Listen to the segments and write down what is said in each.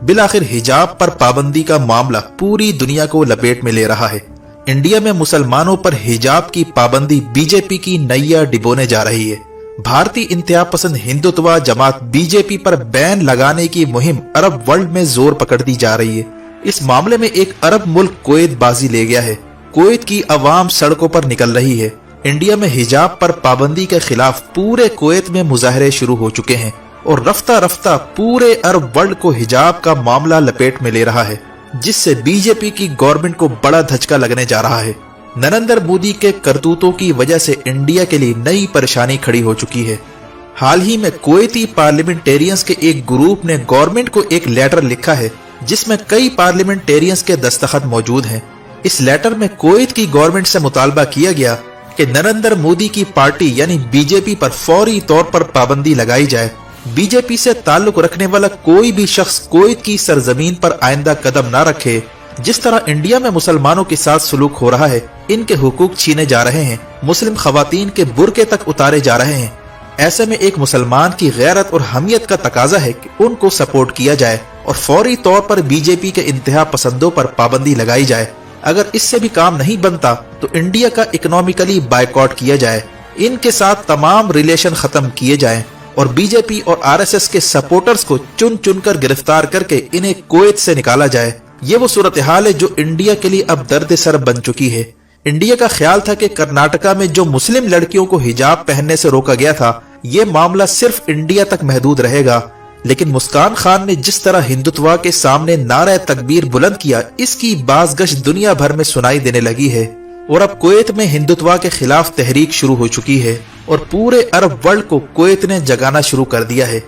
बिलाखिर हिजाब पर पाबंदी का मामला पूरी दुनिया को लपेट में ले रहा है। इंडिया में मुसलमानों पर हिजाब की पाबंदी बीजेपी की नैया डिबोने जा रही है। भारतीय इंतहा पसंद हिंदुत्व जमात बीजेपी पर बैन लगाने की मुहिम अरब वर्ल्ड में जोर पकड़ती जा रही है। इस मामले में एक अरब मुल्क कुवैत बाजी ले गया है। कुवैत की अवाम सड़कों पर निकल रही है। इंडिया में हिजाब पर पाबंदी के खिलाफ पूरे कुवैत में मुजाहरे शुरू हो चुके हैं और रफ्ता रफ्ता पूरे अरब वर्ल्ड को हिजाब का मामला लपेट में ले रहा है, जिससे बीजेपी की गवर्नमेंट को बड़ा धचका लगने जा रहा है। नरेंद्र मोदी के करतूतों की वजह से इंडिया के लिए नई परेशानी खड़ी हो चुकी है। हाल ही में कुवैती पार्लियामेंटेरियंस के एक ग्रुप ने गवर्नमेंट को एक लेटर लिखा है जिसमें कई पार्लियामेंटेरियंस के दस्तखत मौजूद हैं। इस लेटर में कुवैत की गवर्नमेंट से मुतालबा किया गया कि नरेंद्र मोदी की पार्टी यानी बीजेपी पर फौरी तौर पर पाबंदी लगाई जाए। बीजेपी से ताल्लुक रखने वाला कोई भी शख्स कुवैत की सरजमीन पर आइंदा कदम न रखे। जिस तरह इंडिया में मुसलमानों के साथ सलूक हो रहा है, इनके हुकूक छीने जा रहे हैं, मुस्लिम खवातीन के बुरके तक उतारे जा रहे हैं। ऐसे में एक मुसलमान की गैरत और हमियत का तकाजा है कि उनको सपोर्ट किया जाए और फौरी तौर पर बीजेपी के इंतहा पसंदों पर पाबंदी लगाई जाए। अगर इससे भी काम नहीं बनता तो इंडिया का इकोनॉमिकली बायकॉट किया जाए, इनके साथ तमाम रिलेशन खत्म किए जाएं और बीजेपी और आरएसएस के सपोर्टर्स को चुन चुन कर गिरफ्तार करके इन्हें कुवैत से निकाला जाए। ये वो सूरत हाल है जो इंडिया के लिए अब दर्द सर बन चुकी है। इंडिया का ख्याल था कि कर्नाटका में जो मुस्लिम लड़कियों को हिजाब पहनने से रोका गया था, ये मामला सिर्फ इंडिया तक महदूद रहेगा, लेकिन मुस्कान खान ने जिस तरह हिंदुत्व के सामने नारे तकबीर बुलंद किया, इसकी बाज़गश दुनिया भर में सुनाई देने लगी है और अब कुवैत में हिंदुत्व के खिलाफ तहरीक शुरू हो चुकी है और पूरे अरब वर्ल्ड को कुवैत ने जगाना शुरू कर दिया है।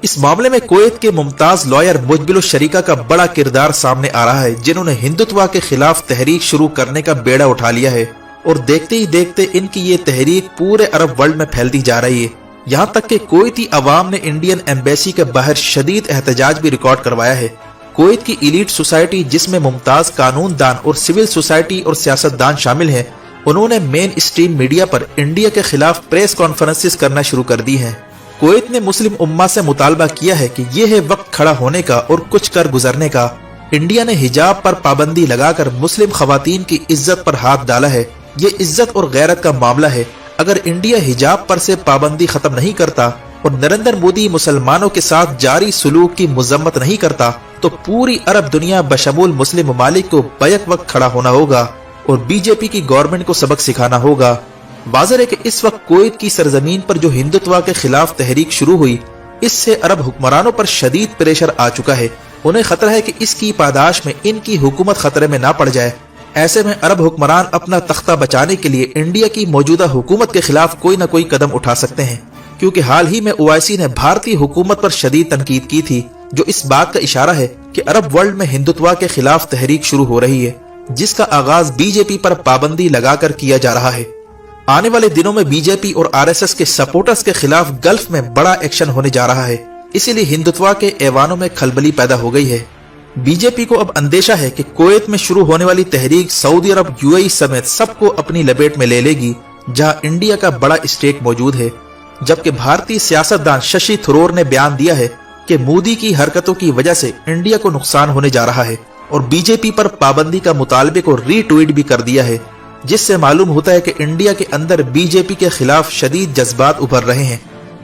इस मामले में कुवैत के मुमताज लॉयर मुजबिल शरीका का बड़ा किरदार सामने आ रहा है, जिन्होंने हिंदुत्व के खिलाफ तहरीक शुरू करने का बेड़ा उठा लिया है और देखते ही देखते इनकी ये तहरीक पूरे अरब वर्ल्ड में फैलती जा रही है। यहाँ तक कि कुवैती अवाम ने इंडियन एम्बेसी के बाहर शदीद एहतजाज भी रिकॉर्ड करवाया है। कुवैत की इलीट सोसाइटी, जिसमें मुमताज कानून दान और सिविल सोसाइटी और सियासतदान शामिल हैं, उन्होंने मेन स्ट्रीम मीडिया पर इंडिया के खिलाफ प्रेस कॉन्फ्रेंसेस करना शुरू कर दी हैं। कुवैत ने मुस्लिम उम्मा से मुतालबा किया है कि यह है वक्त खड़ा होने का और कुछ कर गुजरने का। इंडिया ने हिजाब पर पाबंदी लगाकर मुस्लिम खवातीन की इज्जत पर हाथ डाला है। ये इज्जत और गैरत का मामला है। अगर इंडिया हिजाब पर से पाबंदी खत्म नहीं करता और नरेंद्र मोदी मुसलमानों के साथ जारी सलूक की मजम्मत नहीं करता तो पूरी अरब दुनिया बशमूल मुस्लिम ममालिक को बैक वक्त खड़ा होना होगा और बीजेपी की गवर्नमेंट को सबक सिखाना होगा। वाज़ेह है कि इस वक्त कुवैत की सरजमीन पर जो हिंदुत्व के खिलाफ तहरीक शुरू हुई, इससे अरब हुक्मरानों पर शदीद प्रेशर आ चुका है। उन्हें खतरा है कि इसकी पादाश में इनकी हुकूमत खतरे में ना पड़ जाए। ऐसे में अरब हुक्मरान अपना तख्ता बचाने के लिए इंडिया की मौजूदा हुकूमत के खिलाफ कोई न कोई कदम उठा सकते हैं, क्योंकि हाल ही में ओआईसी ने भारतीय हुकूमत पर शदीद तनकीद की थी, जो इस बात का इशारा है कि अरब वर्ल्ड में हिंदुत्व के खिलाफ तहरीक शुरू हो रही है, जिसका आगाज बीजेपी पर पाबंदी लगाकर किया जा रहा है। आने वाले दिनों में बीजेपी और आरएसएस के सपोर्टर्स के खिलाफ गल्फ में बड़ा एक्शन होने जा रहा है, इसीलिए हिंदुत्व के ऐवानों में खलबली पैदा हो गई है। बीजेपी को अब अंदेशा है कि कुवैत में शुरू होने वाली तहरीक सऊदी अरब, यूएई समेत सबको अपनी लपेट में ले लेगी, जहां इंडिया का बड़ा स्टेक मौजूद है। जबकि भारतीय सियासतदान शशि थरूर ने बयान दिया है कि मोदी की हरकतों की वजह से इंडिया को नुकसान होने जा रहा है और बीजेपी पर पाबंदी का मुतालबे को रीट्वीट भी कर दिया है, जिससे मालूम होता है कि इंडिया के अंदर बीजेपी के खिलाफ शदीद जज्बात उभर रहे हैं।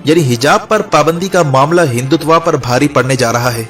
यानी हिजाब पर पाबंदी का मामला हिंदुत्व पर भारी पड़ने जा रहा है।